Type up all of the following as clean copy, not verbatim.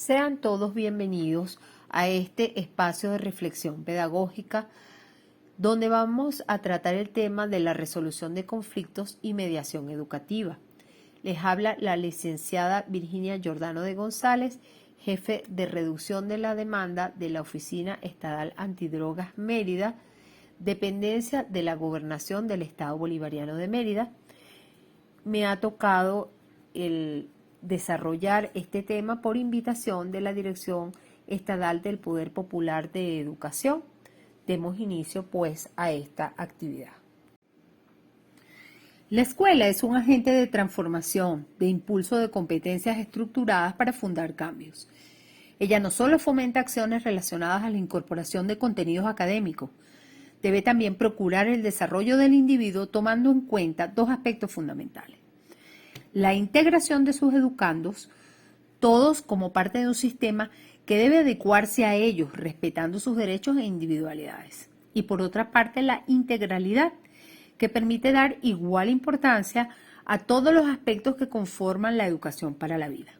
Sean todos bienvenidos a este espacio de reflexión pedagógica donde vamos a tratar el tema de la resolución de conflictos y mediación educativa. Les habla la licenciada Virginia Giordano de González, jefe de reducción de la demanda de la Oficina Estatal Antidrogas Mérida, dependencia de la Gobernación del Estado Bolivariano de Mérida. Me ha tocado el desarrollar este tema por invitación de la Dirección Estatal del Poder Popular de Educación. Demos inicio pues a esta actividad. La escuela es un agente de transformación, de impulso de competencias estructuradas para fundar cambios. Ella no solo fomenta acciones relacionadas a la incorporación de contenidos académicos, debe también procurar el desarrollo del individuo tomando en cuenta dos aspectos fundamentales: la integración de sus educandos, todos como parte de un sistema que debe adecuarse a ellos, respetando sus derechos e individualidades. Y por otra parte, la integralidad, que permite dar igual importancia a todos los aspectos que conforman la educación para la vida.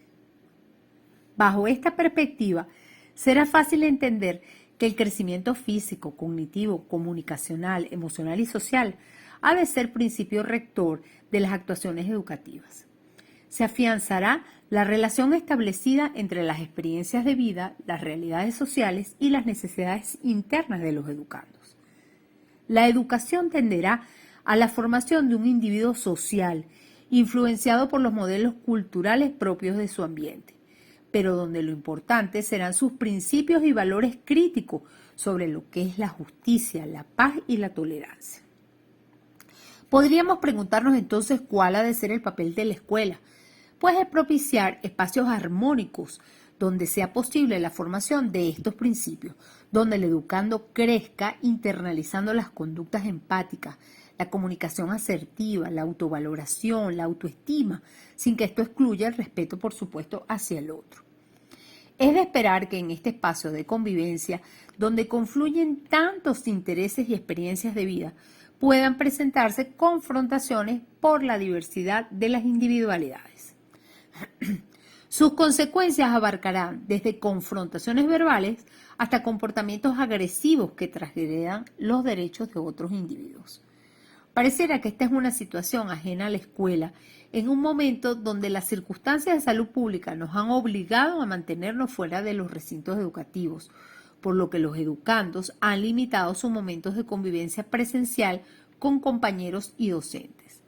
Bajo esta perspectiva, será fácil entender que el crecimiento físico, cognitivo, comunicacional, emocional y social ha de ser principio rector de las actuaciones educativas. Se afianzará la relación establecida entre las experiencias de vida, las realidades sociales y las necesidades internas de los educandos. La educación tenderá a la formación de un individuo social, influenciado por los modelos culturales propios de su ambiente, pero donde lo importante serán sus principios y valores críticos sobre lo que es la justicia, la paz y la tolerancia. Podríamos preguntarnos entonces cuál ha de ser el papel de la escuela, pues es propiciar espacios armónicos donde sea posible la formación de estos principios, donde el educando crezca internalizando las conductas empáticas, la comunicación asertiva, la autovaloración, la autoestima, sin que esto excluya el respeto, por supuesto, hacia el otro. Es de esperar que en este espacio de convivencia, donde confluyen tantos intereses y experiencias de vida, puedan presentarse confrontaciones por la diversidad de las individualidades. Sus consecuencias abarcarán desde confrontaciones verbales hasta comportamientos agresivos que transgredan los derechos de otros individuos. Pareciera que esta es una situación ajena a la escuela, en un momento donde las circunstancias de salud pública nos han obligado a mantenernos fuera de los recintos educativos, por lo que los educandos han limitado sus momentos de convivencia presencial con compañeros y docentes.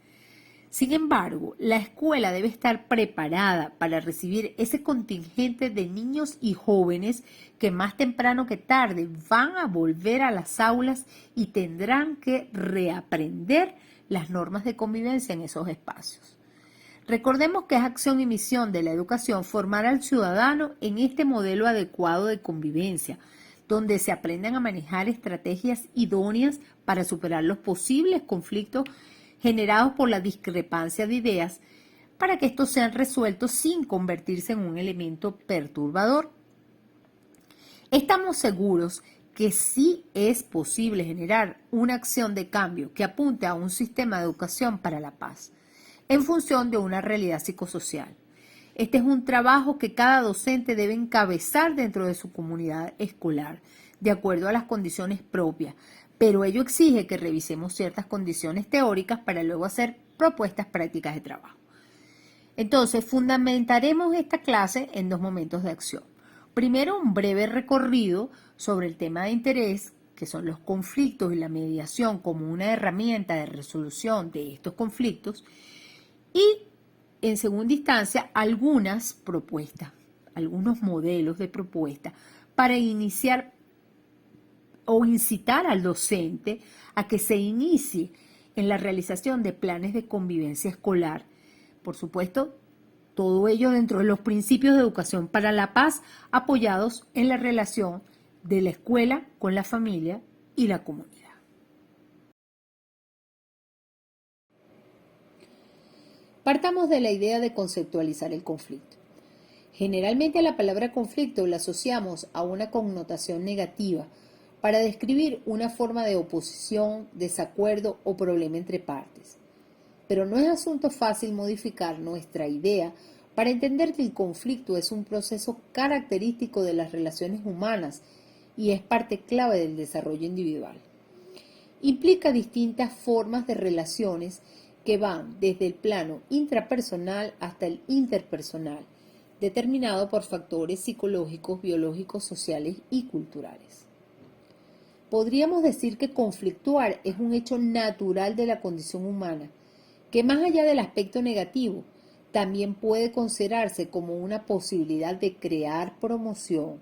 Sin embargo, la escuela debe estar preparada para recibir ese contingente de niños y jóvenes que más temprano que tarde van a volver a las aulas y tendrán que reaprender las normas de convivencia en esos espacios. Recordemos que es acción y misión de la educación formar al ciudadano en este modelo adecuado de convivencia, donde se aprendan a manejar estrategias idóneas para superar los posibles conflictos generados por la discrepancia de ideas, para que estos sean resueltos sin convertirse en un elemento perturbador. Estamos seguros que sí es posible generar una acción de cambio que apunte a un sistema de educación para la paz, en función de una realidad psicosocial. Este es un trabajo que cada docente debe encabezar dentro de su comunidad escolar, de acuerdo a las condiciones propias, pero ello exige que revisemos ciertas condiciones teóricas para luego hacer propuestas prácticas de trabajo. Entonces, fundamentaremos esta clase en dos momentos de acción. Primero, un breve recorrido sobre el tema de interés, que son los conflictos y la mediación como una herramienta de resolución de estos conflictos, y en segunda instancia, algunas propuestas, algunos modelos de propuesta para iniciar o incitar al docente a que se inicie en la realización de planes de convivencia escolar. Por supuesto, todo ello dentro de los principios de educación para la paz, apoyados en la relación de la escuela con la familia y la comunidad. Partamos de la idea de conceptualizar el conflicto. Generalmente a la palabra conflicto la asociamos a una connotación negativa, para describir una forma de oposición, desacuerdo o problema entre partes. Pero no es asunto fácil modificar nuestra idea para entender que el conflicto es un proceso característico de las relaciones humanas y es parte clave del desarrollo individual. Implica distintas formas de relaciones que van desde el plano intrapersonal hasta el interpersonal, determinado por factores psicológicos, biológicos, sociales y culturales. Podríamos decir que conflictuar es un hecho natural de la condición humana, que más allá del aspecto negativo, también puede considerarse como una posibilidad de crear promoción,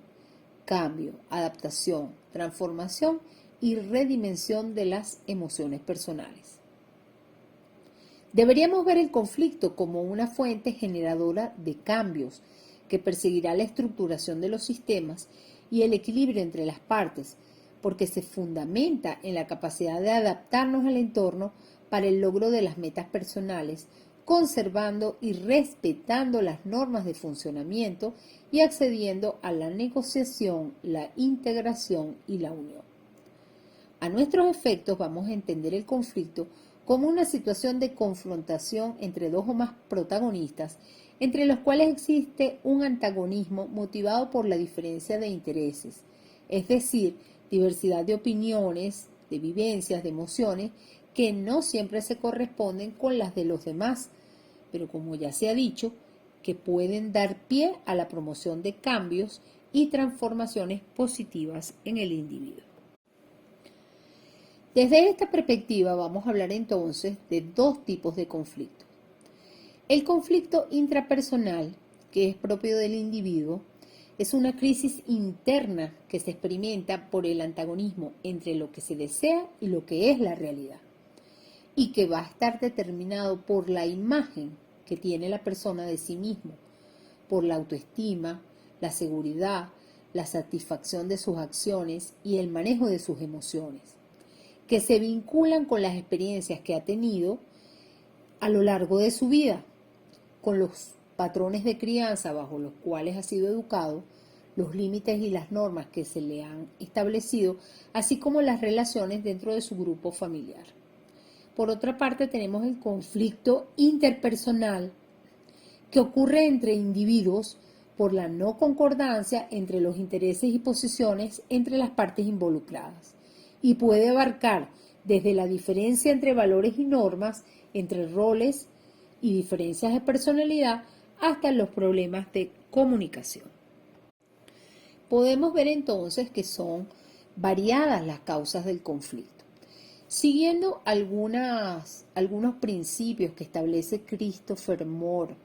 cambio, adaptación, transformación y redimensión de las emociones personales. Deberíamos ver el conflicto como una fuente generadora de cambios que perseguirá la estructuración de los sistemas y el equilibrio entre las partes, porque se fundamenta en la capacidad de adaptarnos al entorno para el logro de las metas personales, conservando y respetando las normas de funcionamiento y accediendo a la negociación, la integración y la unión. A nuestros efectos vamos a entender el conflicto como una situación de confrontación entre dos o más protagonistas, entre los cuales existe un antagonismo motivado por la diferencia de intereses, es decir, diversidad de opiniones, de vivencias, de emociones, que no siempre se corresponden con las de los demás, pero como ya se ha dicho, que pueden dar pie a la promoción de cambios y transformaciones positivas en el individuo. Desde esta perspectiva vamos a hablar entonces de dos tipos de conflicto. El conflicto intrapersonal, que es propio del individuo, es una crisis interna que se experimenta por el antagonismo entre lo que se desea y lo que es la realidad, y que va a estar determinado por la imagen que tiene la persona de sí mismo, por la autoestima, la seguridad, la satisfacción de sus acciones y el manejo de sus emociones, que se vinculan con las experiencias que ha tenido a lo largo de su vida, con los patrones de crianza bajo los cuales ha sido educado, los límites y las normas que se le han establecido, así como las relaciones dentro de su grupo familiar. Por otra parte, tenemos el conflicto interpersonal que ocurre entre individuos por la no concordancia entre los intereses y posiciones entre las partes involucradas, y puede abarcar desde la diferencia entre valores y normas, entre roles y diferencias de personalidad, hasta los problemas de comunicación. Podemos ver entonces que son variadas las causas del conflicto. Siguiendo algunos principios que establece Christopher Moore,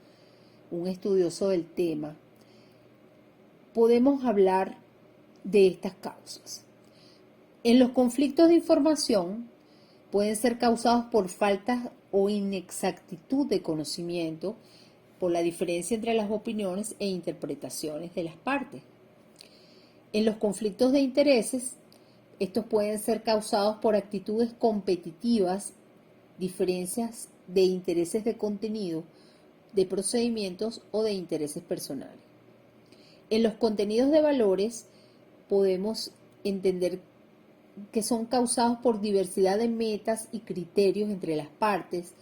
un estudioso del tema, podemos hablar de estas causas. En los conflictos de información pueden ser causados por falta o inexactitud de conocimiento, por la diferencia entre las opiniones e interpretaciones de las partes. En los conflictos de intereses, estos pueden ser causados por actitudes competitivas, diferencias de intereses de contenido, de procedimientos o de intereses personales. En los contenidos de valores podemos entender que son causados por diversidad de metas y criterios entre las partes,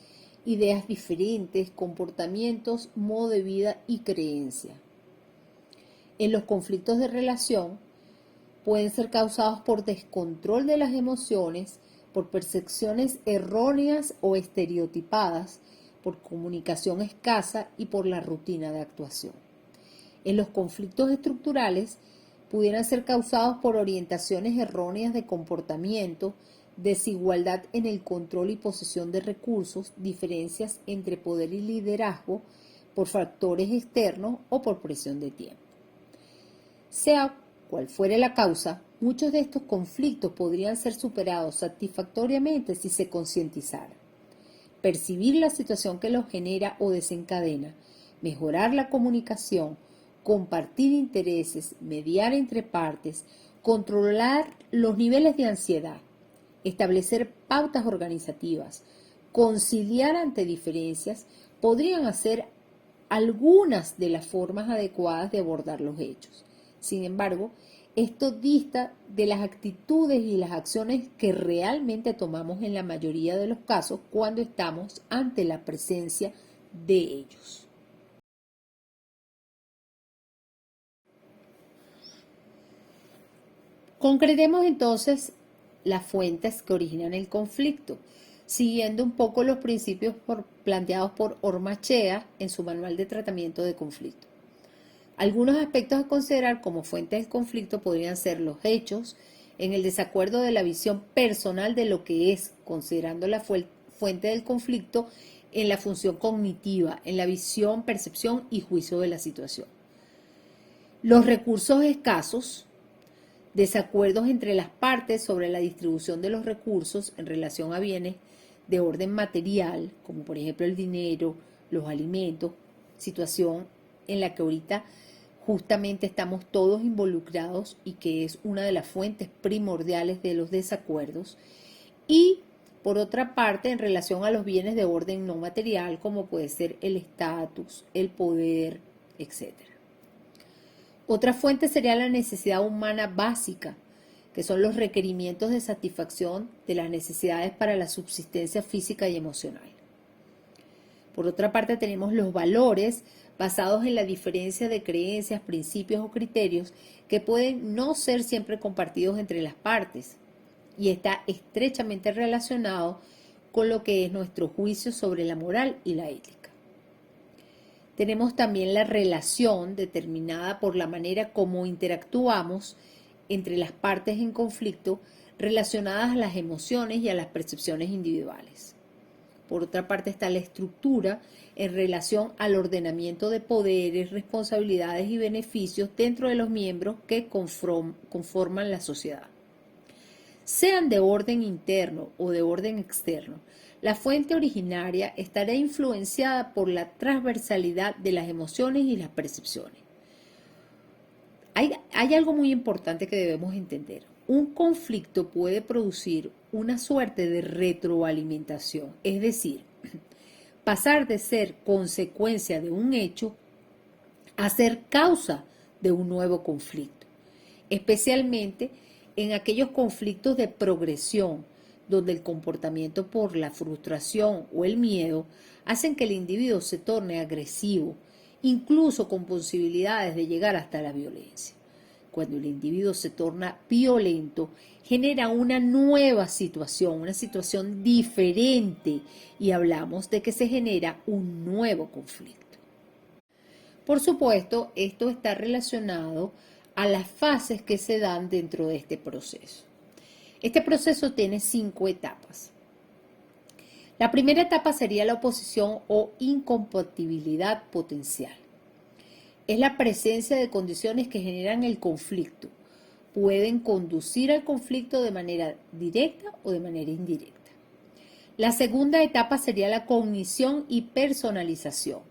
ideas diferentes, comportamientos, modo de vida y creencia. En los conflictos de relación pueden ser causados por descontrol de las emociones, por percepciones erróneas o estereotipadas, por comunicación escasa y por la rutina de actuación. En los conflictos estructurales pudieran ser causados por orientaciones erróneas de comportamiento, desigualdad en el control y posesión de recursos, diferencias entre poder y liderazgo, por factores externos o por presión de tiempo. Sea cual fuere la causa, muchos de estos conflictos podrían ser superados satisfactoriamente si se concientizara. Percibir la situación que los genera o desencadena, mejorar la comunicación, compartir intereses, mediar entre partes, controlar los niveles de ansiedad, establecer pautas organizativas, conciliar ante diferencias, podrían ser algunas de las formas adecuadas de abordar los hechos. Sin embargo, esto dista de las actitudes y las acciones que realmente tomamos en la mayoría de los casos cuando estamos ante la presencia de ellos. Concretemos entonces las fuentes que originan el conflicto, siguiendo un poco los principios planteados por Ormachea en su Manual de Tratamiento de Conflicto. Algunos aspectos a considerar como fuentes del conflicto podrían ser los hechos, en el desacuerdo de la visión personal de lo que es, considerando la fuente del conflicto en la función cognitiva, en la visión, percepción y juicio de la situación. Los recursos escasos, desacuerdos entre las partes sobre la distribución de los recursos en relación a bienes de orden material, como por ejemplo el dinero, los alimentos, situación en la que ahorita justamente estamos todos involucrados y que es una de las fuentes primordiales de los desacuerdos. Y por otra parte, en relación a los bienes de orden no material, como puede ser el estatus, el poder, etc. Otra fuente sería la necesidad humana básica, que son los requerimientos de satisfacción de las necesidades para la subsistencia física y emocional. Por otra parte, tenemos los valores basados en la diferencia de creencias, principios o criterios que pueden no ser siempre compartidos entre las partes y está estrechamente relacionado con lo que es nuestro juicio sobre la moral y la ética. Tenemos también la relación determinada por la manera como interactuamos entre las partes en conflicto relacionadas a las emociones y a las percepciones individuales. Por otra parte está la estructura en relación al ordenamiento de poderes, responsabilidades y beneficios dentro de los miembros que conforman la sociedad. Sean de orden interno o de orden externo, la fuente originaria estará influenciada por la transversalidad de las emociones y las percepciones. Hay algo muy importante que debemos entender. Un conflicto puede producir una suerte de retroalimentación, es decir, pasar de ser consecuencia de un hecho a ser causa de un nuevo conflicto, especialmente en aquellos conflictos de progresión, donde el comportamiento por la frustración o el miedo hacen que el individuo se torne agresivo, incluso con posibilidades de llegar hasta la violencia. Cuando el individuo se torna violento, genera una nueva situación, una situación diferente, y hablamos de que se genera un nuevo conflicto. Por supuesto, esto está relacionado a las fases que se dan dentro de este proceso. Este proceso tiene 5 etapas. La primera etapa sería la oposición o incompatibilidad potencial. Es la presencia de condiciones que generan el conflicto. Pueden conducir al conflicto de manera directa o de manera indirecta. La segunda etapa sería la cognición y personalización,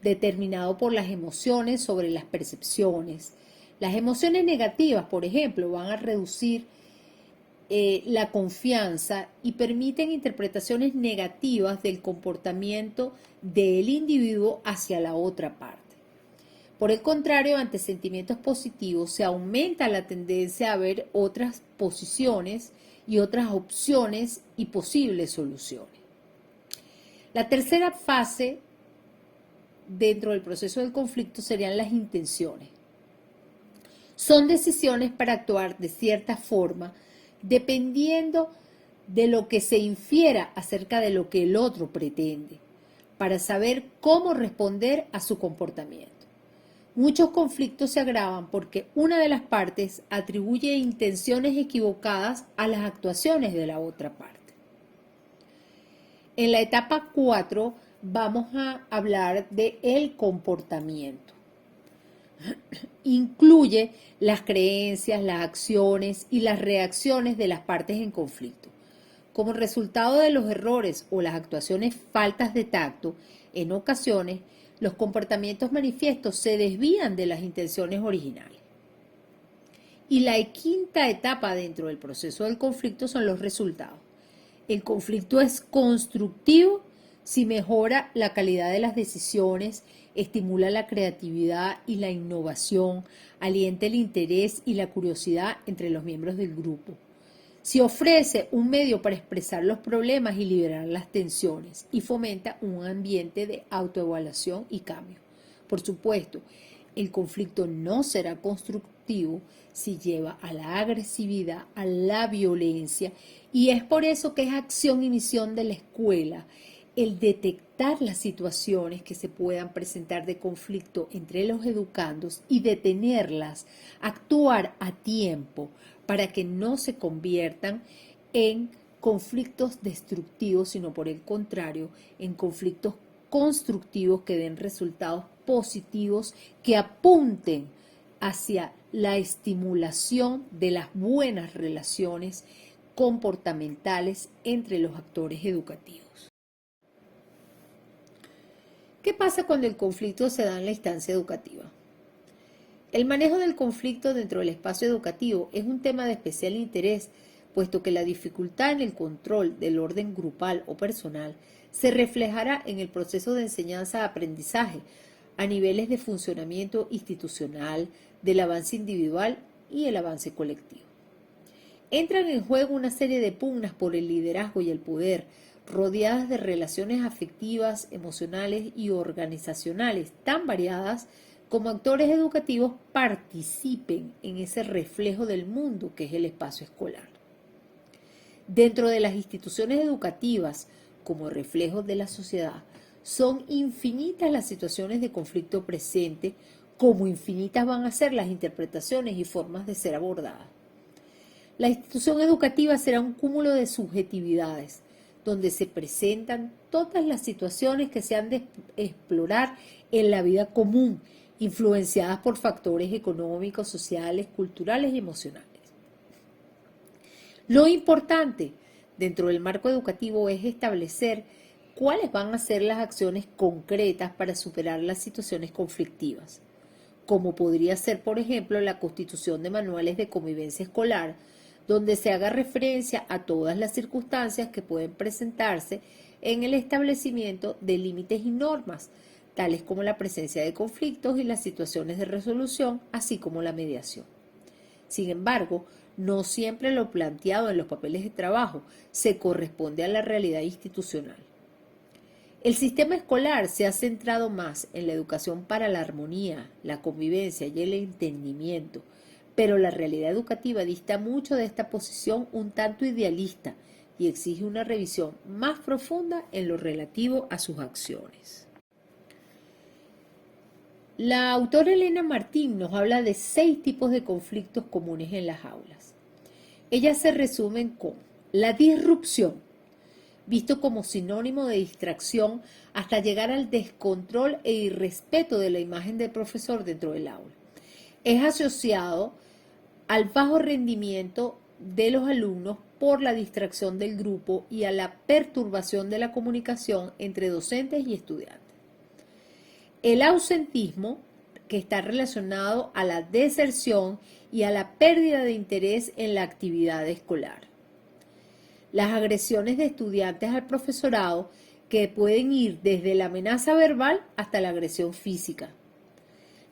determinado por las emociones sobre las percepciones. Las emociones negativas, por ejemplo, van a reducir la confianza y permiten interpretaciones negativas del comportamiento del individuo hacia la otra parte. Por el contrario, ante sentimientos positivos se aumenta la tendencia a ver otras posiciones y otras opciones y posibles soluciones. La tercera fase dentro del proceso del conflicto serían las intenciones. Son decisiones para actuar de cierta forma dependiendo de lo que se infiera acerca de lo que el otro pretende, para saber cómo responder a su comportamiento. Muchos conflictos se agravan porque una de las partes atribuye intenciones equivocadas a las actuaciones de la otra parte. En la etapa 4 vamos a hablar de el comportamiento. Incluye las creencias, las acciones y las reacciones de las partes en conflicto. Como resultado de los errores o las actuaciones faltas de tacto, en ocasiones los comportamientos manifiestos se desvían de las intenciones originales. Y la quinta etapa dentro del proceso del conflicto son los resultados. El conflicto es constructivo si mejora la calidad de las decisiones, estimula la creatividad y la innovación, alienta el interés y la curiosidad entre los miembros del grupo. Si ofrece un medio para expresar los problemas y liberar las tensiones y fomenta un ambiente de autoevaluación y cambio. Por supuesto, el conflicto no será destructivo, si lleva a la agresividad, a la violencia, y es por eso que es acción y misión de la escuela el detectar las situaciones que se puedan presentar de conflicto entre los educandos y detenerlas, actuar a tiempo para que no se conviertan en conflictos destructivos, sino por el contrario, en conflictos constructivos que den resultados positivos que apunten hacia la estimulación de las buenas relaciones comportamentales entre los actores educativos. ¿Qué pasa cuando el conflicto se da en la instancia educativa? El manejo del conflicto dentro del espacio educativo es un tema de especial interés, puesto que la dificultad en el control del orden grupal o personal se reflejará en el proceso de enseñanza-aprendizaje a niveles de funcionamiento institucional, del avance individual y el avance colectivo. Entran en juego una serie de pugnas por el liderazgo y el poder, rodeadas de relaciones afectivas, emocionales y organizacionales tan variadas como actores educativos participen en ese reflejo del mundo que es el espacio escolar. Dentro de las instituciones educativas, como reflejos de la sociedad, son infinitas las situaciones de conflicto presente, como infinitas van a ser las interpretaciones y formas de ser abordadas. La institución educativa será un cúmulo de subjetividades, donde se presentan todas las situaciones que se han de explorar en la vida común, influenciadas por factores económicos, sociales, culturales y emocionales. Lo importante dentro del marco educativo es establecer cuáles van a ser las acciones concretas para superar las situaciones conflictivas, como podría ser, por ejemplo, la constitución de manuales de convivencia escolar, donde se haga referencia a todas las circunstancias que pueden presentarse en el establecimiento de límites y normas, tales como la presencia de conflictos y las situaciones de resolución, así como la mediación. Sin embargo, no siempre lo planteado en los papeles de trabajo se corresponde a la realidad institucional. El sistema escolar se ha centrado más en la educación para la armonía, la convivencia y el entendimiento, pero la realidad educativa dista mucho de esta posición un tanto idealista y exige una revisión más profunda en lo relativo a sus acciones. La autora Elena Martín nos habla de 6 tipos de conflictos comunes en las aulas. Ellas se resumen con la disrupción, visto como sinónimo de distracción hasta llegar al descontrol e irrespeto de la imagen del profesor dentro del aula. Es asociado al bajo rendimiento de los alumnos por la distracción del grupo y a la perturbación de la comunicación entre docentes y estudiantes. El ausentismo, que está relacionado a la deserción y a la pérdida de interés en la actividad escolar. Las agresiones de estudiantes al profesorado, que pueden ir desde la amenaza verbal hasta la agresión física.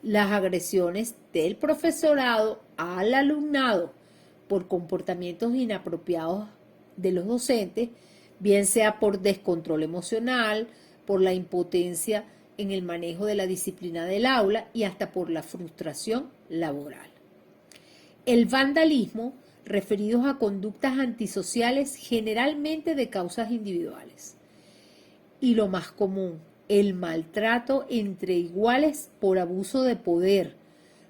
Las agresiones del profesorado al alumnado por comportamientos inapropiados de los docentes, bien sea por descontrol emocional, por la impotencia en el manejo de la disciplina del aula y hasta por la frustración laboral. El vandalismo, referidos a conductas antisociales generalmente de causas individuales. Y lo más común, el maltrato entre iguales por abuso de poder,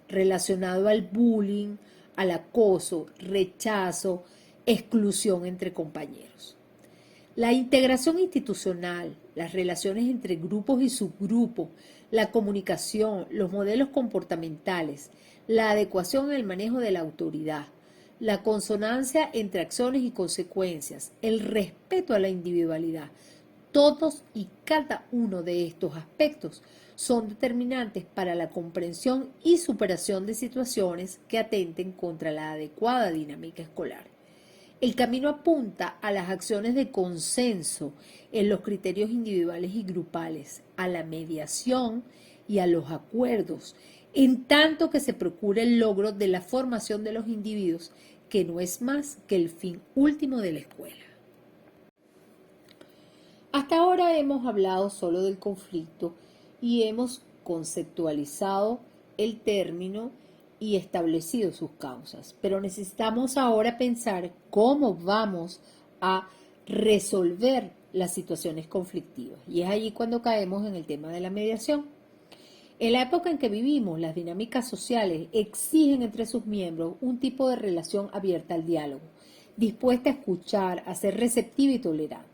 relacionado al bullying, al acoso, rechazo, exclusión entre compañeros. La integración institucional, las relaciones entre grupos y subgrupos, la comunicación, los modelos comportamentales, la adecuación en el manejo de la autoridad, la consonancia entre acciones y consecuencias, el respeto a la individualidad. Todos y cada uno de estos aspectos son determinantes para la comprensión y superación de situaciones que atenten contra la adecuada dinámica escolar. El camino apunta a las acciones de consenso en los criterios individuales y grupales, a la mediación y a los acuerdos, en tanto que se procura el logro de la formación de los individuos, que no es más que el fin último de la escuela. Hasta ahora hemos hablado solo del conflicto y hemos conceptualizado el término y establecido sus causas, pero necesitamos ahora pensar cómo vamos a resolver las situaciones conflictivas. Y es allí cuando caemos en el tema de la mediación. En la época en que vivimos, las dinámicas sociales exigen entre sus miembros un tipo de relación abierta al diálogo, dispuesta a escuchar, a ser receptiva y tolerante.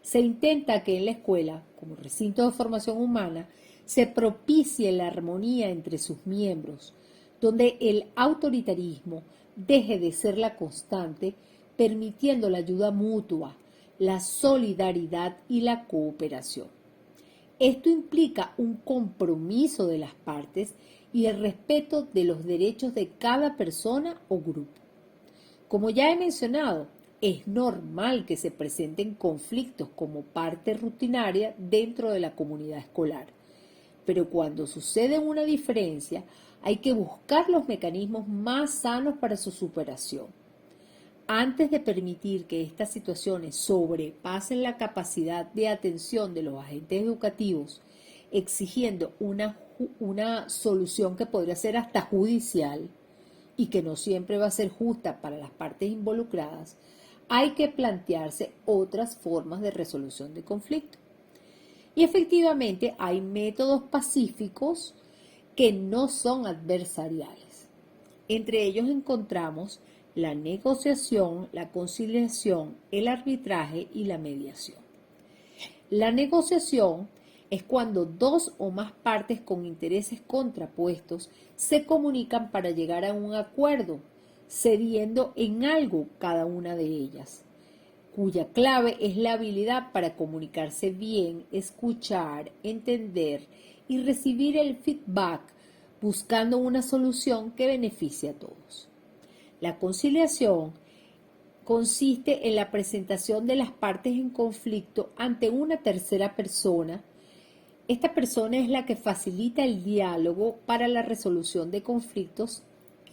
Se intenta que en la escuela, como recinto de formación humana, se propicie la armonía entre sus miembros, donde el autoritarismo deje de ser la constante, permitiendo la ayuda mutua, la solidaridad y la cooperación. Esto implica un compromiso de las partes y el respeto de los derechos de cada persona o grupo. Como ya he mencionado, es normal que se presenten conflictos como parte rutinaria dentro de la comunidad escolar, pero cuando sucede una diferencia, hay que buscar los mecanismos más sanos para su superación. Antes de permitir que estas situaciones sobrepasen la capacidad de atención de los agentes educativos, exigiendo una solución que podría ser hasta judicial y que no siempre va a ser justa para las partes involucradas, hay que plantearse otras formas de resolución de conflicto. Y efectivamente hay métodos pacíficos que no son adversariales. Entre ellos encontramos la negociación, la conciliación, el arbitraje y la mediación. La negociación es cuando dos o más partes con intereses contrapuestos se comunican para llegar a un acuerdo, cediendo en algo cada una de ellas, cuya clave es la habilidad para comunicarse bien, escuchar, entender y recibir el feedback, buscando una solución que beneficie a todos. La conciliación consiste en la presentación de las partes en conflicto ante una tercera persona. Esta persona es la que facilita el diálogo para la resolución de conflictos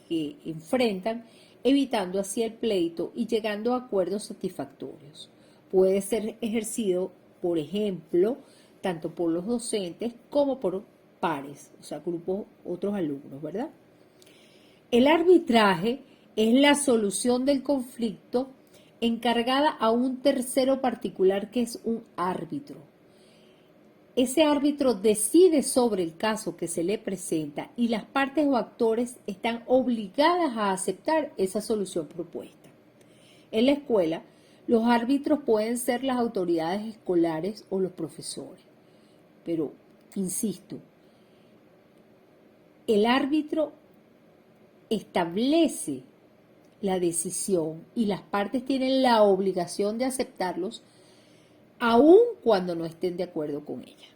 que enfrentan, evitando así el pleito y llegando a acuerdos satisfactorios. Puede ser ejercido, por ejemplo, tanto por los docentes como por pares, o sea, grupos, otros alumnos, ¿verdad? El arbitraje es la solución del conflicto encargada a un tercero particular que es un árbitro. Ese árbitro decide sobre el caso que se le presenta y las partes o actores están obligadas a aceptar esa solución propuesta. En la escuela, los árbitros pueden ser las autoridades escolares o los profesores. Pero, insisto, el árbitro establece la decisión y las partes tienen la obligación de aceptarlos aun cuando no estén de acuerdo con ella.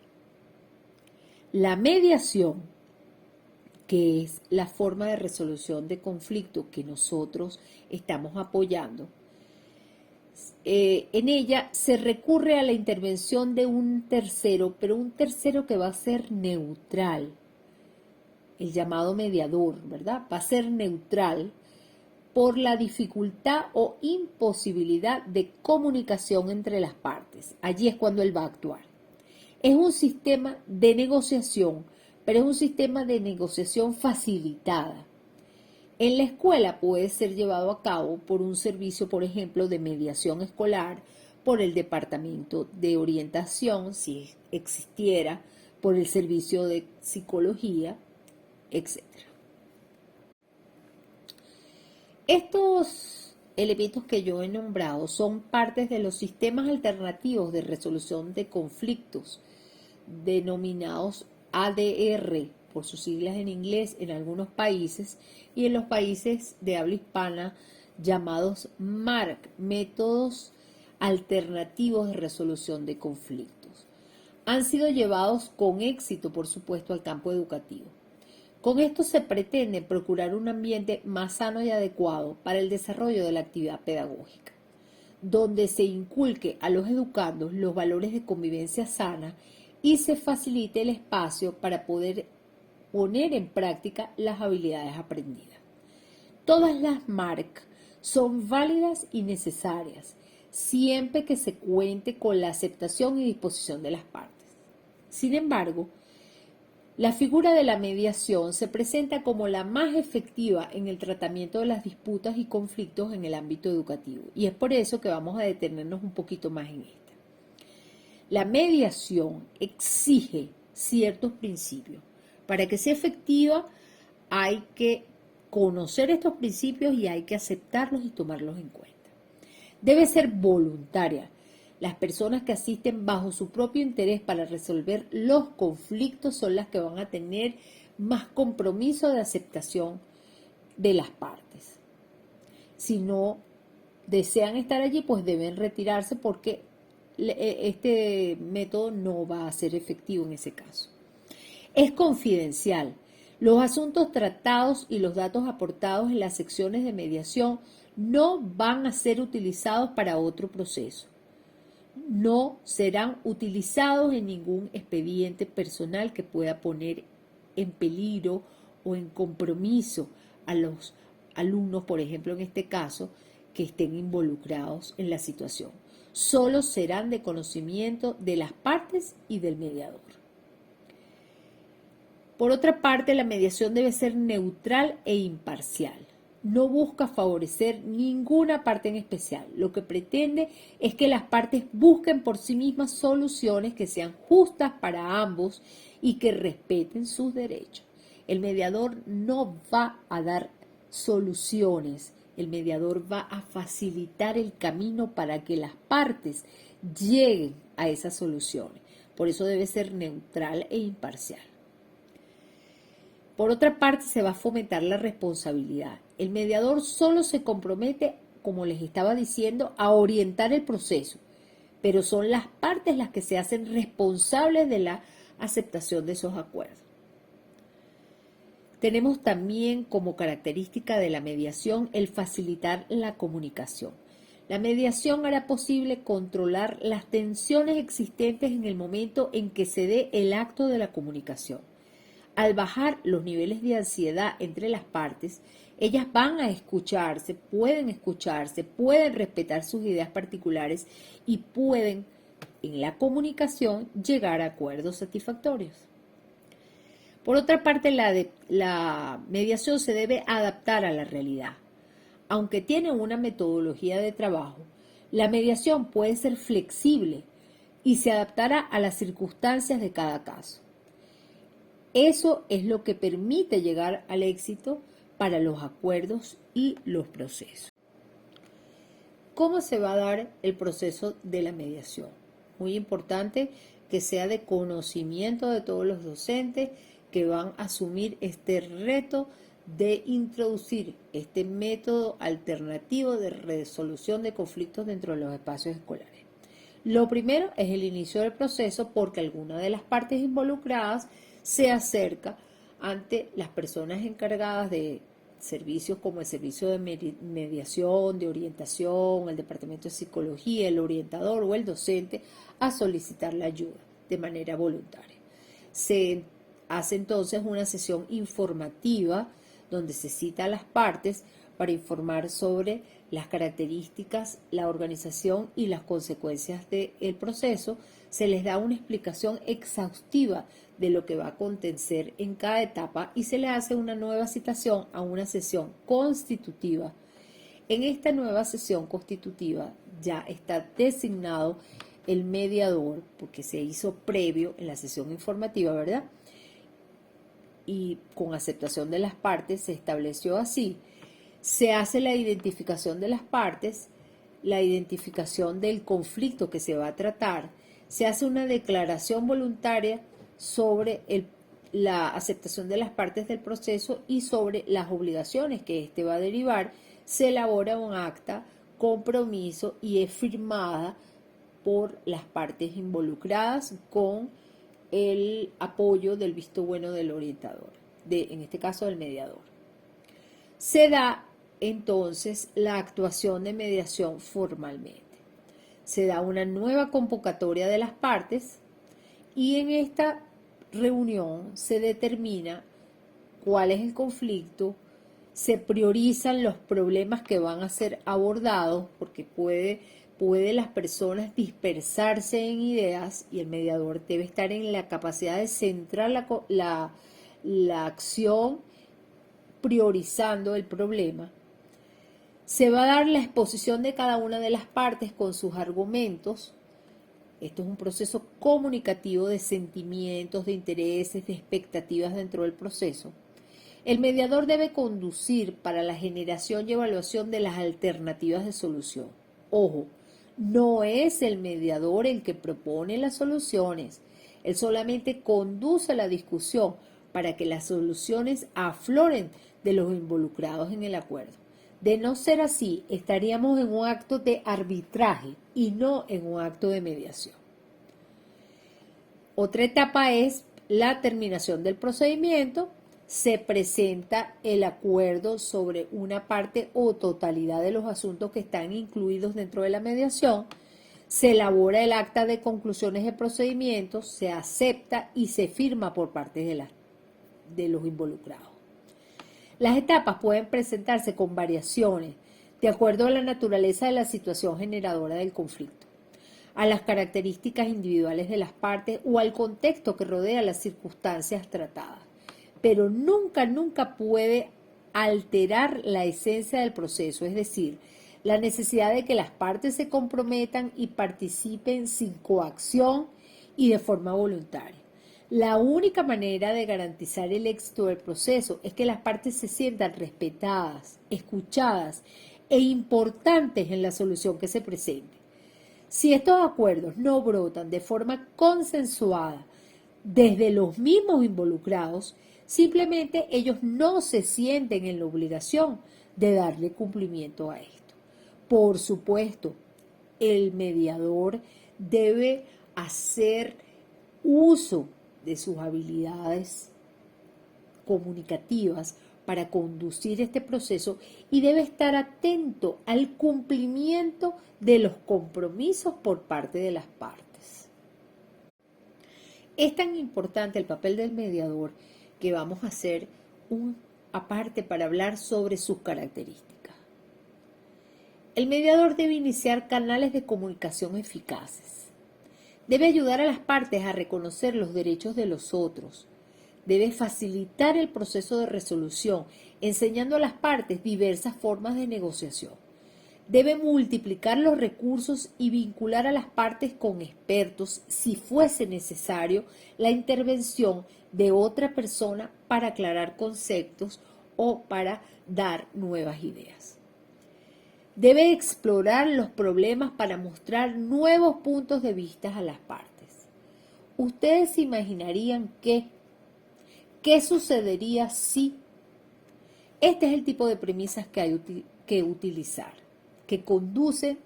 La mediación, que es la forma de resolución de conflicto que nosotros estamos apoyando, en ella se recurre a la intervención de un tercero, pero un tercero que va a ser neutral, el llamado mediador, ¿verdad? Va a ser neutral por la dificultad o imposibilidad de comunicación entre las partes. Allí es cuando él va a actuar. Es un sistema de negociación, pero es un sistema de negociación facilitada. En la escuela puede ser llevado a cabo por un servicio, por ejemplo, de mediación escolar, por el departamento de orientación, si existiera, por el servicio de psicología, etc. Estos elementos que yo he nombrado son partes de los sistemas alternativos de resolución de conflictos, denominados ADR, por sus siglas en inglés en algunos países, y en los países de habla hispana llamados MARC, métodos alternativos de resolución de conflictos. Han sido llevados con éxito, por supuesto, al campo educativo. Con esto se pretende procurar un ambiente más sano y adecuado para el desarrollo de la actividad pedagógica, donde se inculque a los educandos los valores de convivencia sana y se facilite el espacio para poder poner en práctica las habilidades aprendidas. Todas las MARC son válidas y necesarias, siempre que se cuente con la aceptación y disposición de las partes. Sin embargo, La figura de la mediación se presenta como la más efectiva en el tratamiento de las disputas y conflictos en el ámbito educativo, y es por eso que vamos a detenernos un poquito más en esta. La mediación exige ciertos principios. Para que sea efectiva hay que conocer estos principios y hay que aceptarlos y tomarlos en cuenta. Debe ser voluntaria. Las personas que asisten bajo su propio interés para resolver los conflictos son las que van a tener más compromiso de aceptación de las partes. Si no desean estar allí, pues deben retirarse porque este método no va a ser efectivo en ese caso. Es confidencial. Los asuntos tratados y los datos aportados en las secciones de mediación no van a ser utilizados para otro proceso. No serán utilizados en ningún expediente personal que pueda poner en peligro o en compromiso a los alumnos, por ejemplo, en este caso, que estén involucrados en la situación. Solo serán de conocimiento de las partes y del mediador. Por otra parte, la mediación debe ser neutral e imparcial. No busca favorecer ninguna parte en especial. Lo que pretende es que las partes busquen por sí mismas soluciones que sean justas para ambos y que respeten sus derechos. El mediador no va a dar soluciones. El mediador va a facilitar el camino para que las partes lleguen a esas soluciones. Por eso debe ser neutral e imparcial. Por otra parte, se va a fomentar la responsabilidad. El mediador solo se compromete, como les estaba diciendo, a orientar el proceso, pero son las partes las que se hacen responsables de la aceptación de esos acuerdos. Tenemos también como característica de la mediación el facilitar la comunicación. La mediación hará posible controlar las tensiones existentes en el momento en que se dé el acto de la comunicación. Al bajar los niveles de ansiedad entre las partes, ellas van a escucharse, pueden respetar sus ideas particulares y pueden, en la comunicación, llegar a acuerdos satisfactorios. Por otra parte, la mediación se debe adaptar a la realidad. Aunque tiene una metodología de trabajo, la mediación puede ser flexible y se adaptará a las circunstancias de cada caso. Eso es lo que permite llegar al éxito para los acuerdos y los procesos. ¿Cómo se va a dar el proceso de la mediación? Muy importante que sea de conocimiento de todos los docentes que van a asumir este reto de introducir este método alternativo de resolución de conflictos dentro de los espacios escolares. Lo primero es el inicio del proceso porque alguna de las partes involucradas se acerca ante las personas encargadas de servicios como el servicio de mediación, de orientación, el departamento de psicología, el orientador o el docente a solicitar la ayuda de manera voluntaria. Se hace entonces una sesión informativa donde se cita a las partes para informar sobre las características, la organización y las consecuencias del proceso. Se les da una explicación exhaustiva de lo que va a acontecer en cada etapa y se le hace una nueva citación a una sesión constitutiva. En esta nueva sesión constitutiva ya está designado el mediador, porque se hizo previo en la sesión informativa, ¿verdad? Y con aceptación de las partes se estableció así. Se hace la identificación de las partes, la identificación del conflicto que se va a tratar, se hace una declaración voluntaria sobre la aceptación de las partes del proceso y sobre las obligaciones que éste va a derivar, se elabora un acta, compromiso y es firmada por las partes involucradas con el apoyo del visto bueno del orientador, en este caso del mediador. Se da entonces la actuación de mediación formalmente. Se da una nueva convocatoria de las partes y en esta reunión se determina cuál es el conflicto, se priorizan los problemas que van a ser abordados, porque puede las personas dispersarse en ideas y el mediador debe estar en la capacidad de centrar la acción priorizando el problema. Se va a dar la exposición de cada una de las partes con sus argumentos. Esto es un proceso comunicativo de sentimientos, de intereses, de expectativas dentro del proceso. El mediador debe conducir para la generación y evaluación de las alternativas de solución. Ojo, no es el mediador el que propone las soluciones. Él solamente conduce la discusión para que las soluciones afloren de los involucrados en el acuerdo. De no ser así, estaríamos en un acto de arbitraje y no en un acto de mediación. Otra etapa es la terminación del procedimiento. Se presenta el acuerdo sobre una parte o totalidad de los asuntos que están incluidos dentro de la mediación. Se elabora el acta de conclusiones de procedimientos, se acepta y se firma por parte de los involucrados. Las etapas pueden presentarse con variaciones de acuerdo a la naturaleza de la situación generadora del conflicto, a las características individuales de las partes o al contexto que rodea las circunstancias tratadas, pero nunca puede alterar la esencia del proceso, es decir, la necesidad de que las partes se comprometan y participen sin coacción y de forma voluntaria. La única manera de garantizar el éxito del proceso es que las partes se sientan respetadas, escuchadas e importantes en la solución que se presente. Si estos acuerdos no brotan de forma consensuada desde los mismos involucrados, simplemente ellos no se sienten en la obligación de darle cumplimiento a esto. Por supuesto, el mediador debe hacer uso de sus habilidades comunicativas para conducir este proceso y debe estar atento al cumplimiento de los compromisos por parte de las partes. Es tan importante el papel del mediador que vamos a hacer un aparte para hablar sobre sus características. El mediador debe iniciar canales de comunicación eficaces. Debe ayudar a las partes a reconocer los derechos de los otros. Debe facilitar el proceso de resolución, enseñando a las partes diversas formas de negociación. Debe multiplicar los recursos y vincular a las partes con expertos si fuese necesario la intervención de otra persona para aclarar conceptos o para dar nuevas ideas. Debe explorar los problemas para mostrar nuevos puntos de vista a las partes. ¿Ustedes se imaginarían qué sucedería si? Este es el tipo de premisas que hay que utilizar, que conducen,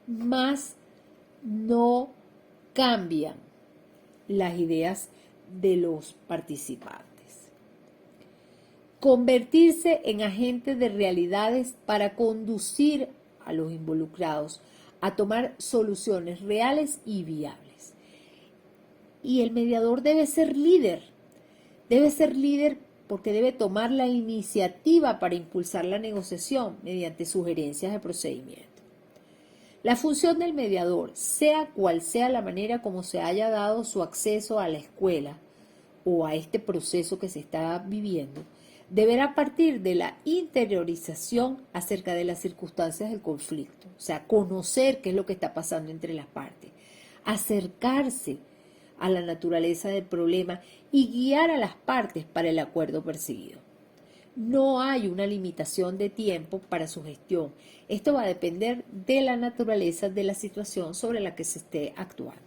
más no cambian las ideas de los participantes. Convertirse en agente de realidades para conducir a los involucrados a tomar soluciones reales y viables. Y el mediador debe ser líder porque debe tomar la iniciativa para impulsar la negociación mediante sugerencias de procedimiento. La función del mediador, sea cual sea la manera como se haya dado su acceso a la escuela o a este proceso que se está viviendo, deberá partir de la interiorización acerca de las circunstancias del conflicto, o sea, conocer qué es lo que está pasando entre las partes, acercarse a la naturaleza del problema y guiar a las partes para el acuerdo perseguido. No hay una limitación de tiempo para su gestión. Esto va a depender de la naturaleza de la situación sobre la que se esté actuando.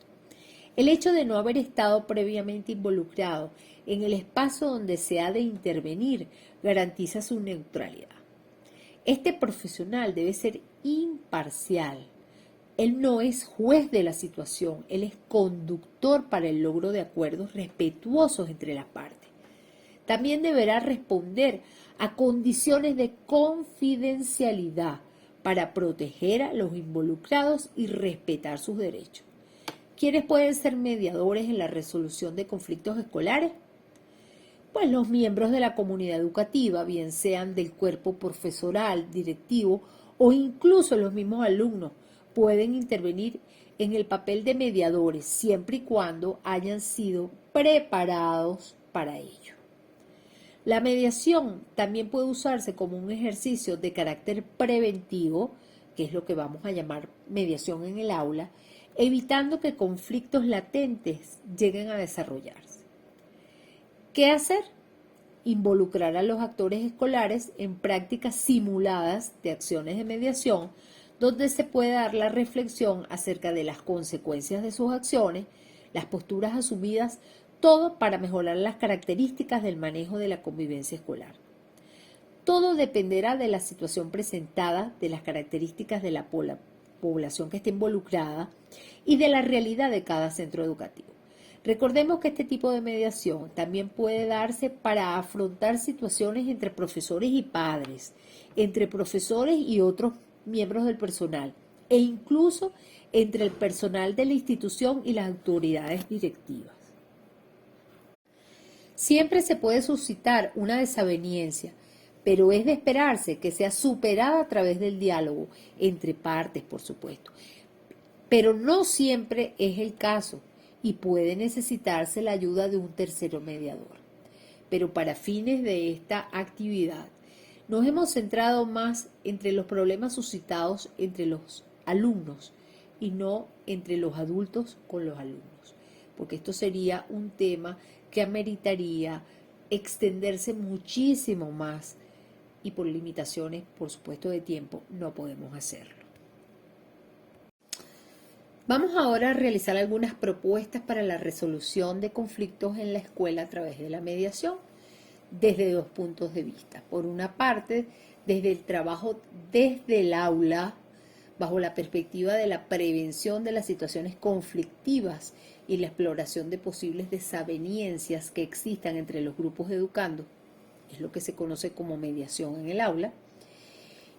El hecho de no haber estado previamente involucrado en el espacio donde se ha de intervenir garantiza su neutralidad. Este profesional debe ser imparcial. Él no es juez de la situación, él es conductor para el logro de acuerdos respetuosos entre las partes. También deberá responder a condiciones de confidencialidad para proteger a los involucrados y respetar sus derechos. ¿Quiénes pueden ser mediadores en la resolución de conflictos escolares? pues los miembros de la comunidad educativa, bien sean del cuerpo profesoral, directivo o incluso los mismos alumnos, pueden intervenir en el papel de mediadores siempre y cuando hayan sido preparados para ello. La mediación también puede usarse como un ejercicio de carácter preventivo, que es lo que vamos a llamar mediación en el aula, evitando que conflictos latentes lleguen a desarrollarse. ¿Qué hacer? Involucrar a los actores escolares en prácticas simuladas de acciones de mediación, donde se puede dar la reflexión acerca de las consecuencias de sus acciones, las posturas asumidas, todo para mejorar las características del manejo de la convivencia escolar. Todo dependerá de la situación presentada, de las características de la población que esté involucrada y de la realidad de cada centro educativo. Recordemos que este tipo de mediación también puede darse para afrontar situaciones entre profesores y padres, entre profesores y otros miembros del personal, e incluso entre el personal de la institución y las autoridades directivas. Siempre se puede suscitar una desaveniencia, pero es de esperarse que sea superada a través del diálogo, entre partes, por supuesto. Pero no siempre es el caso y puede necesitarse la ayuda de un tercero mediador. Pero para fines de esta actividad, nos hemos centrado más entre los problemas suscitados entre los alumnos y no entre los adultos con los alumnos, porque esto sería un tema que ameritaría extenderse muchísimo más y por limitaciones, por supuesto, de tiempo, no podemos hacerlo. Vamos ahora a realizar algunas propuestas para la resolución de conflictos en la escuela a través de la mediación, desde dos puntos de vista. Por una parte, desde el trabajo desde el aula, bajo la perspectiva de la prevención de las situaciones conflictivas y la exploración de posibles desavenencias que existan entre los grupos educandos, es lo que se conoce como mediación en el aula.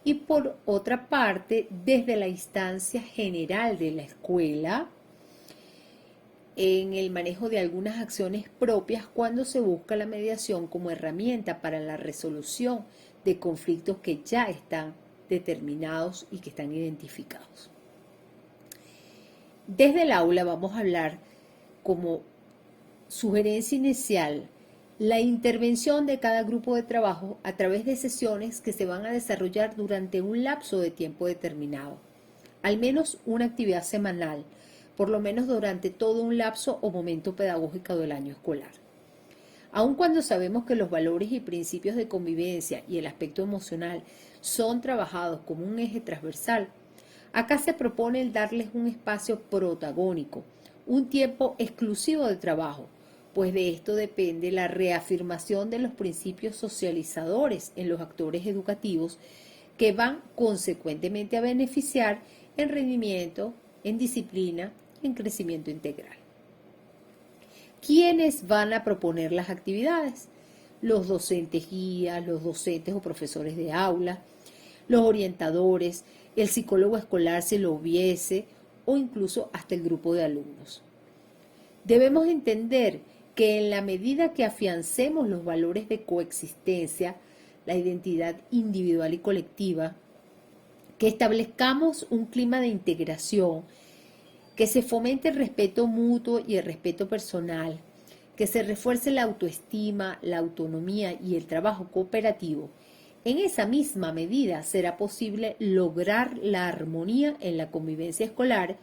Y por otra parte, desde la instancia general de la escuela, en el manejo de algunas acciones propias cuando se busca la mediación como herramienta para la resolución de conflictos que ya están determinados y que están identificados. Desde el aula vamos a hablar como sugerencia inicial la intervención de cada grupo de trabajo a través de sesiones que se van a desarrollar durante un lapso de tiempo determinado, al menos una actividad semanal, por lo menos durante todo un lapso o momento pedagógico del año escolar. Aun cuando sabemos que los valores y principios de convivencia y el aspecto emocional son trabajados como un eje transversal, acá se propone el darles un espacio protagónico, un tiempo exclusivo de trabajo, pues de esto depende la reafirmación de los principios socializadores en los actores educativos que van consecuentemente a beneficiar en rendimiento, en disciplina, en crecimiento integral. ¿Quiénes van a proponer las actividades? Los docentes guías, los docentes o profesores de aula, los orientadores, el psicólogo escolar si lo hubiese, o incluso hasta el grupo de alumnos. Debemos entender que en la medida que afiancemos los valores de coexistencia, la identidad individual y colectiva, que establezcamos un clima de integración, que se fomente el respeto mutuo y el respeto personal, que se refuerce la autoestima, la autonomía y el trabajo cooperativo, en esa misma medida será posible lograr la armonía en la convivencia escolar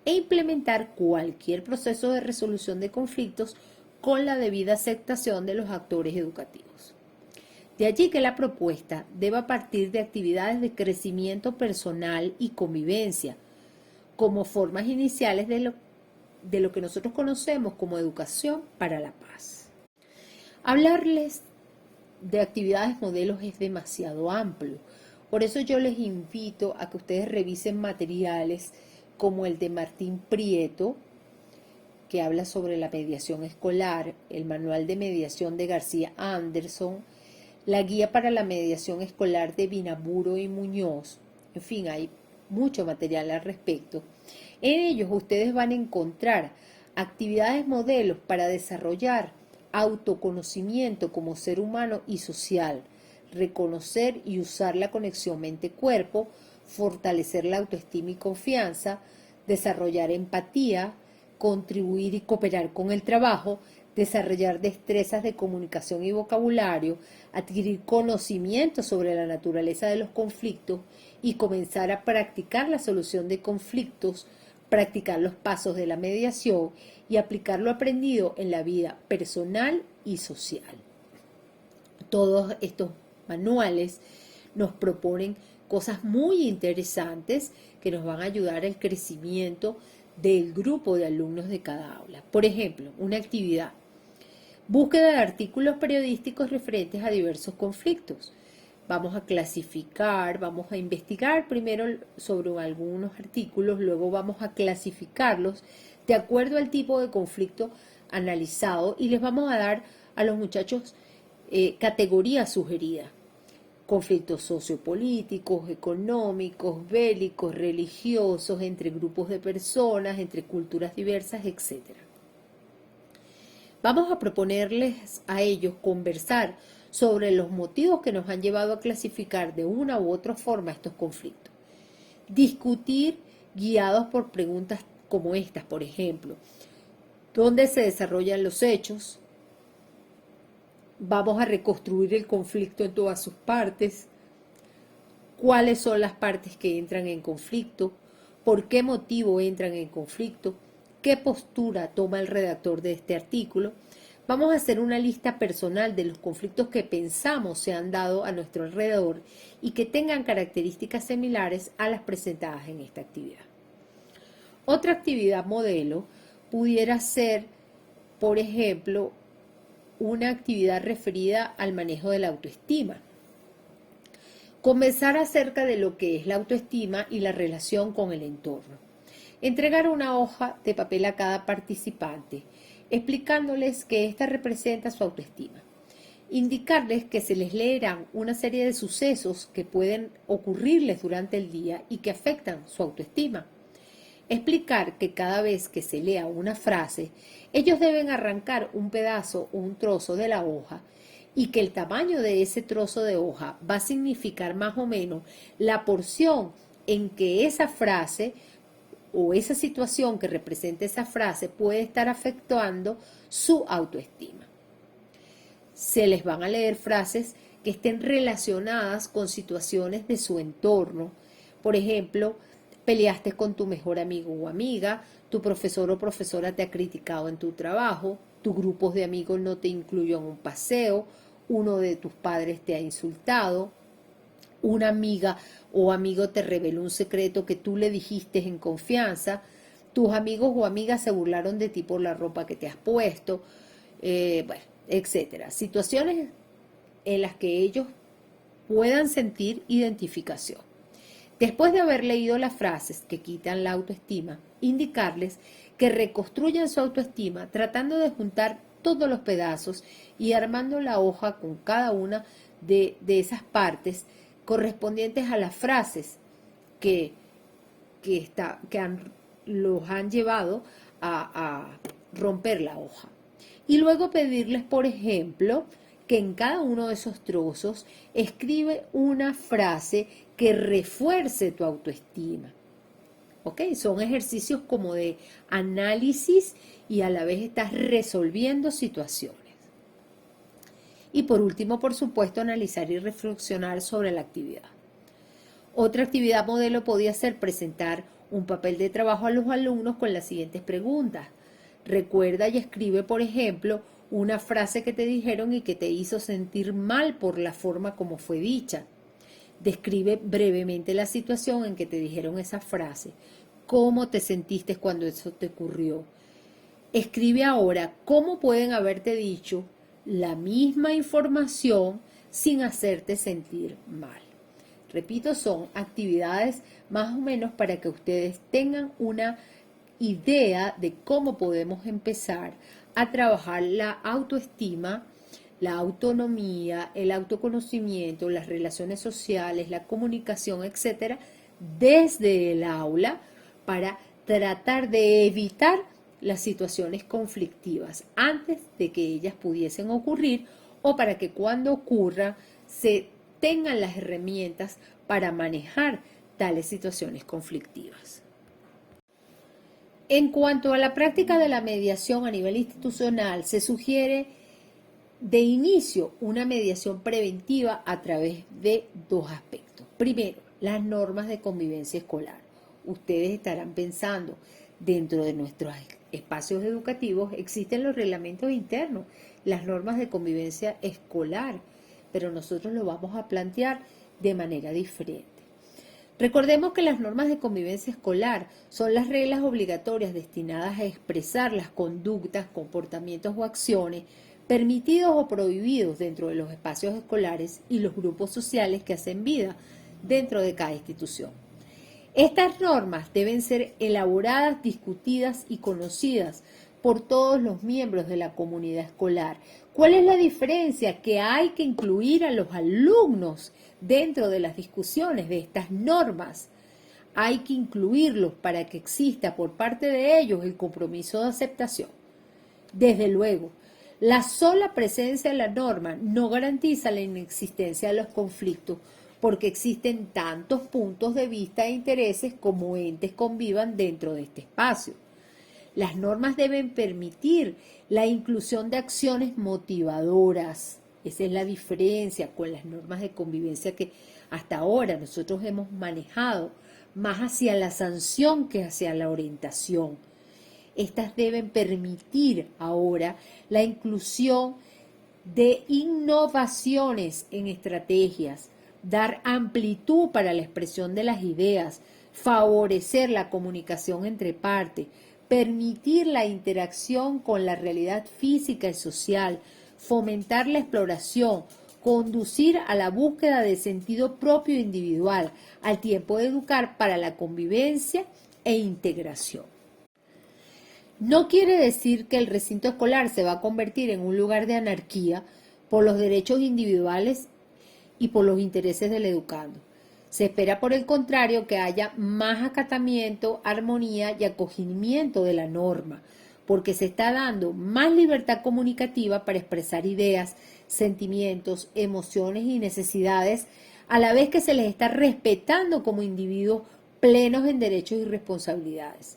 e implementar cualquier proceso de resolución de conflictos con la debida aceptación de los actores educativos. De allí que la propuesta deba partir de actividades de crecimiento personal y convivencia, como formas iniciales de lo que nosotros conocemos como educación para la paz. Hablarles de actividades modelos es demasiado amplio, por eso yo les invito a que ustedes revisen materiales como el de Martín Prieto, que habla sobre la mediación escolar, el manual de mediación de García Anderson, la guía para la mediación escolar de Binaburo y Muñoz. En fin, hay mucho material al respecto. En ellos ustedes van a encontrar actividades modelos para desarrollar autoconocimiento como ser humano y social, reconocer y usar la conexión mente-cuerpo, fortalecer la autoestima y confianza, desarrollar empatía, contribuir y cooperar con el trabajo, desarrollar destrezas de comunicación y vocabulario, adquirir conocimiento sobre la naturaleza de los conflictos y comenzar a practicar la solución de conflictos, practicar los pasos de la mediación y aplicar lo aprendido en la vida personal y social. Todos estos manuales nos proponen cosas muy interesantes que nos van a ayudar al crecimiento del grupo de alumnos de cada aula. Por ejemplo, una actividad: búsqueda de artículos periodísticos referentes a diversos conflictos. Vamos a clasificar, vamos a investigar primero sobre algunos artículos, luego vamos a clasificarlos de acuerdo al tipo de conflicto analizado y les vamos a dar a los muchachos categorías sugeridas: conflictos sociopolíticos, económicos, bélicos, religiosos, entre grupos de personas, entre culturas diversas, etc. Vamos a proponerles a ellos conversar sobre los motivos que nos han llevado a clasificar de una u otra forma estos conflictos. Discutir guiados por preguntas como estas, por ejemplo: ¿dónde se desarrollan los hechos? Vamos a reconstruir el conflicto en todas sus partes. ¿Cuáles son las partes que entran en conflicto? ¿Por qué motivo entran en conflicto? ¿Qué postura toma el redactor de este artículo? Vamos a hacer una lista personal de los conflictos que pensamos se han dado a nuestro alrededor y que tengan características similares a las presentadas en esta actividad. Otra actividad modelo pudiera ser, por ejemplo, una actividad referida al manejo de la autoestima. Conversar acerca de lo que es la autoestima y la relación con el entorno. Entregar una hoja de papel a cada participante, explicándoles que ésta representa su autoestima. Indicarles que se les leerán una serie de sucesos que pueden ocurrirles durante el día y que afectan su autoestima. Explicar que cada vez que se lea una frase, ellos deben arrancar un pedazo o un trozo de la hoja y que el tamaño de ese trozo de hoja va a significar más o menos la porción en que esa frase o esa situación que representa esa frase puede estar afectando su autoestima. Se les van a leer frases que estén relacionadas con situaciones de su entorno. Por ejemplo, peleaste con tu mejor amigo o amiga, tu profesor o profesora te ha criticado en tu trabajo, tu grupo de amigos no te incluyó en un paseo, uno de tus padres te ha insultado, una amiga o amigo te reveló un secreto que tú le dijiste en confianza, tus amigos o amigas se burlaron de ti por la ropa que te has puesto, etcétera. Situaciones en las que ellos puedan sentir identificación. Después de haber leído las frases que quitan la autoestima, indicarles que reconstruyan su autoestima tratando de juntar todos los pedazos y armando la hoja con cada una de esas partes correspondientes a las frases que los han llevado a romper la hoja. Y luego pedirles, por ejemplo, que en cada uno de esos trozos escribe una frase que refuerce tu autoestima. ¿Ok? Son ejercicios como de análisis y a la vez estás resolviendo situaciones. Y por último, por supuesto, analizar y reflexionar sobre la actividad. Otra actividad modelo podía ser presentar un papel de trabajo a los alumnos con las siguientes preguntas. Recuerda y escribe, por ejemplo, una frase que te dijeron y que te hizo sentir mal por la forma como fue dicha. Describe brevemente la situación en que te dijeron esa frase. ¿Cómo te sentiste cuando eso te ocurrió? Escribe ahora cómo pueden haberte dicho la misma información sin hacerte sentir mal. Repito, son actividades más o menos para que ustedes tengan una idea de cómo podemos empezar a trabajar la autoestima, la autonomía, el autoconocimiento, las relaciones sociales, la comunicación, etcétera, desde el aula para tratar de evitar las situaciones conflictivas antes de que ellas pudiesen ocurrir o para que cuando ocurra se tengan las herramientas para manejar tales situaciones conflictivas. En cuanto a la práctica de la mediación a nivel institucional, se sugiere de inicio una mediación preventiva a través de dos aspectos. Primero, las normas de convivencia escolar. Ustedes estarán pensando, dentro de nuestros espacios educativos existen los reglamentos internos, las normas de convivencia escolar, pero nosotros lo vamos a plantear de manera diferente. Recordemos que las normas de convivencia escolar son las reglas obligatorias destinadas a expresar las conductas, comportamientos o acciones permitidos o prohibidos dentro de los espacios escolares y los grupos sociales que hacen vida dentro de cada institución. Estas normas deben ser elaboradas, discutidas y conocidas por todos los miembros de la comunidad escolar. ¿Cuál es la diferencia? Que hay que incluir a los alumnos dentro de las discusiones de estas normas. Hay que incluirlos para que exista por parte de ellos el compromiso de aceptación. Desde luego, la sola presencia de la norma no garantiza la inexistencia de los conflictos, porque existen tantos puntos de vista e intereses como entes convivan dentro de este espacio. Las normas deben permitir la inclusión de acciones motivadoras. Esa es la diferencia con las normas de convivencia que hasta ahora nosotros hemos manejado más hacia la sanción que hacia la orientación. Estas deben permitir ahora la inclusión de innovaciones en estrategias, dar amplitud para la expresión de las ideas, favorecer la comunicación entre partes, permitir la interacción con la realidad física y social, fomentar la exploración, conducir a la búsqueda de sentido propio e individual, al tiempo de educar para la convivencia e integración. No quiere decir que el recinto escolar se va a convertir en un lugar de anarquía por los derechos individuales y por los intereses del educando. Se espera, por el contrario, que haya más acatamiento, armonía y acogimiento de la norma, porque se está dando más libertad comunicativa para expresar ideas, sentimientos, emociones y necesidades, a la vez que se les está respetando como individuos plenos en derechos y responsabilidades.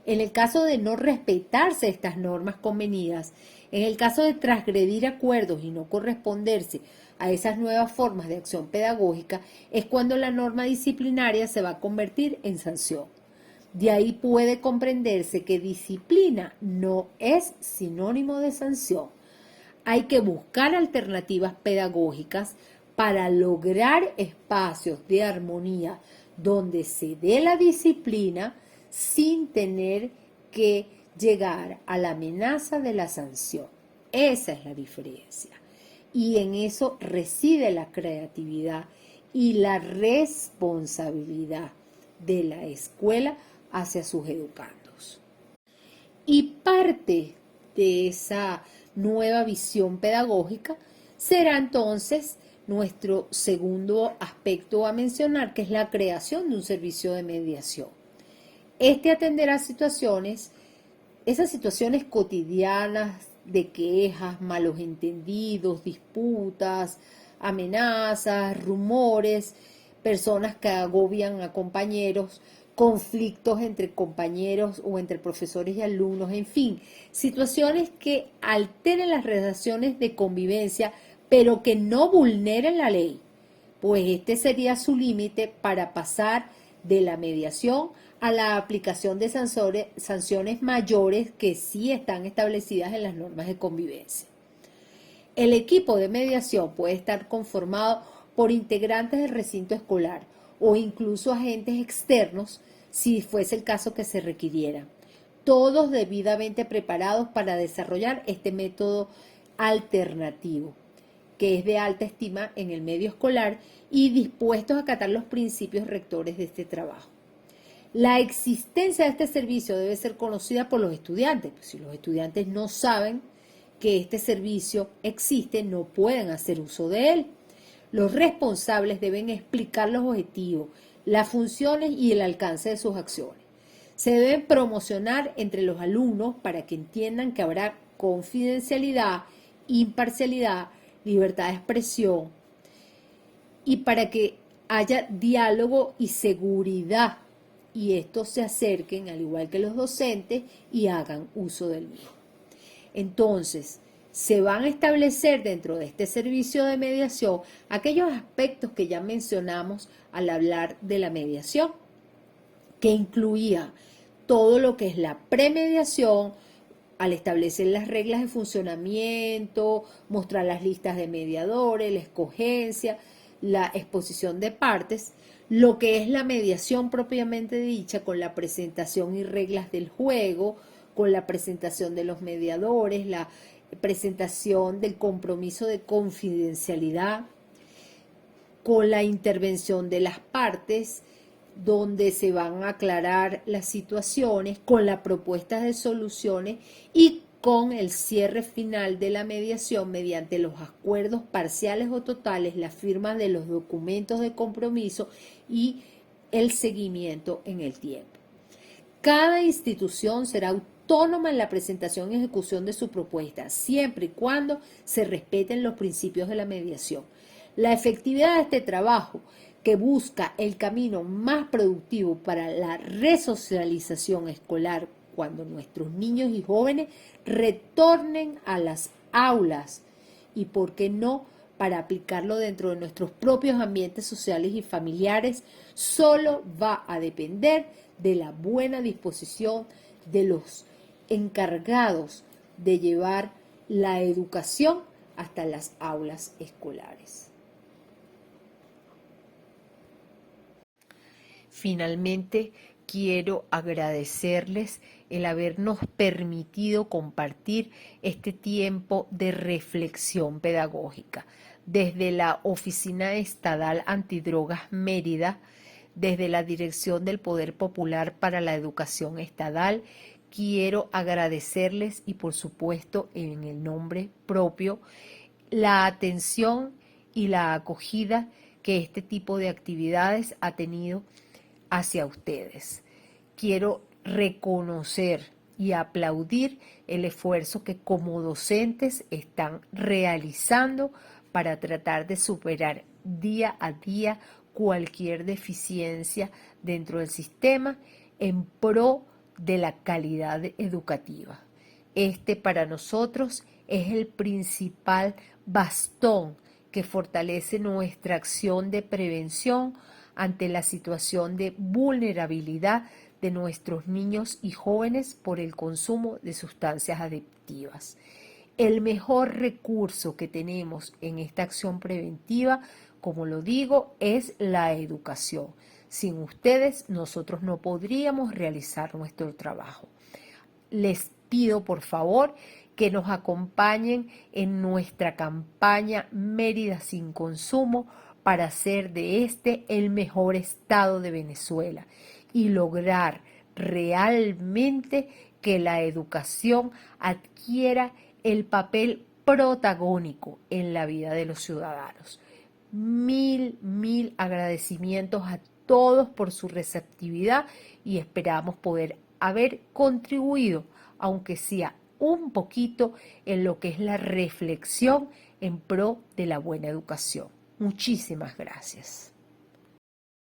En el caso de no respetarse estas normas convenidas, en el caso de transgredir acuerdos y no corresponderse a esas nuevas formas de acción pedagógica, es cuando la norma disciplinaria se va a convertir en sanción. De ahí puede comprenderse que disciplina no es sinónimo de sanción. Hay que buscar alternativas pedagógicas para lograr espacios de armonía donde se dé la disciplina sin tener que llegar a la amenaza de la sanción. Esa es la diferencia. Y en eso reside la creatividad y la responsabilidad de la escuela hacia sus educandos. Y parte de esa nueva visión pedagógica será entonces nuestro segundo aspecto a mencionar, que es la creación de un servicio de mediación. Este atenderá esas situaciones cotidianas de quejas, malos entendidos, disputas, amenazas, rumores, personas que agobian a compañeros, conflictos entre compañeros o entre profesores y alumnos, en fin, situaciones que alteren las relaciones de convivencia, pero que no vulneren la ley, pues este sería su límite para pasar de la mediación a la aplicación de sanciones mayores que sí están establecidas en las normas de convivencia. El equipo de mediación puede estar conformado por integrantes del recinto escolar o incluso agentes externos si fuese el caso que se requiriera, todos debidamente preparados para desarrollar este método alternativo, que es de alta estima en el medio escolar y dispuestos a acatar los principios rectores de este trabajo. La existencia de este servicio debe ser conocida por los estudiantes. Si los estudiantes no saben que este servicio existe, no pueden hacer uso de él. Los responsables deben explicar los objetivos, las funciones y el alcance de sus acciones. Se deben promocionar entre los alumnos para que entiendan que habrá confidencialidad, imparcialidad, libertad de expresión y para que haya diálogo y seguridad y estos se acerquen, al igual que los docentes, y hagan uso del mismo. Entonces, se van a establecer dentro de este servicio de mediación aquellos aspectos que ya mencionamos al hablar de la mediación, que incluía todo lo que es la premediación, al establecer las reglas de funcionamiento, mostrar las listas de mediadores, la escogencia, la exposición de partes, lo que es la mediación propiamente dicha con la presentación y reglas del juego, con la presentación de los mediadores, la presentación del compromiso de confidencialidad, con la intervención de las partes, donde se van a aclarar las situaciones, con la propuesta de soluciones y con el cierre final de la mediación mediante los acuerdos parciales o totales, la firma de los documentos de compromiso y el seguimiento en el tiempo. Cada institución será autónoma en la presentación y ejecución de su propuesta, siempre y cuando se respeten los principios de la mediación. La efectividad de este trabajo, que busca el camino más productivo para la resocialización escolar cuando nuestros niños y jóvenes retornen a las aulas y, por qué no, para aplicarlo dentro de nuestros propios ambientes sociales y familiares, solo va a depender de la buena disposición de los encargados de llevar la educación hasta las aulas escolares. Finalmente, quiero agradecerles el habernos permitido compartir este tiempo de reflexión pedagógica desde la Oficina Estadal Antidrogas Mérida, desde la Dirección del Poder Popular para la Educación Estadal. Quiero agradecerles y, por supuesto, en el nombre propio, la atención y la acogida que este tipo de actividades ha tenido hacia ustedes. Quiero reconocer y aplaudir el esfuerzo que como docentes están realizando para tratar de superar día a día cualquier deficiencia dentro del sistema en pro de la calidad educativa. Este para nosotros es el principal bastón que fortalece nuestra acción de prevención ante la situación de vulnerabilidad de nuestros niños y jóvenes por el consumo de sustancias adictivas. El mejor recurso que tenemos en esta acción preventiva, como lo digo, es la educación. Sin ustedes, nosotros no podríamos realizar nuestro trabajo. Les pido, por favor, que nos acompañen en nuestra campaña Mérida sin consumo para hacer de este el mejor estado de Venezuela y lograr realmente que la educación adquiera el papel protagónico en la vida de los ciudadanos. Mil agradecimientos a todos por su receptividad y esperamos poder haber contribuido, aunque sea un poquito, en lo que es la reflexión en pro de la buena educación. Muchísimas gracias.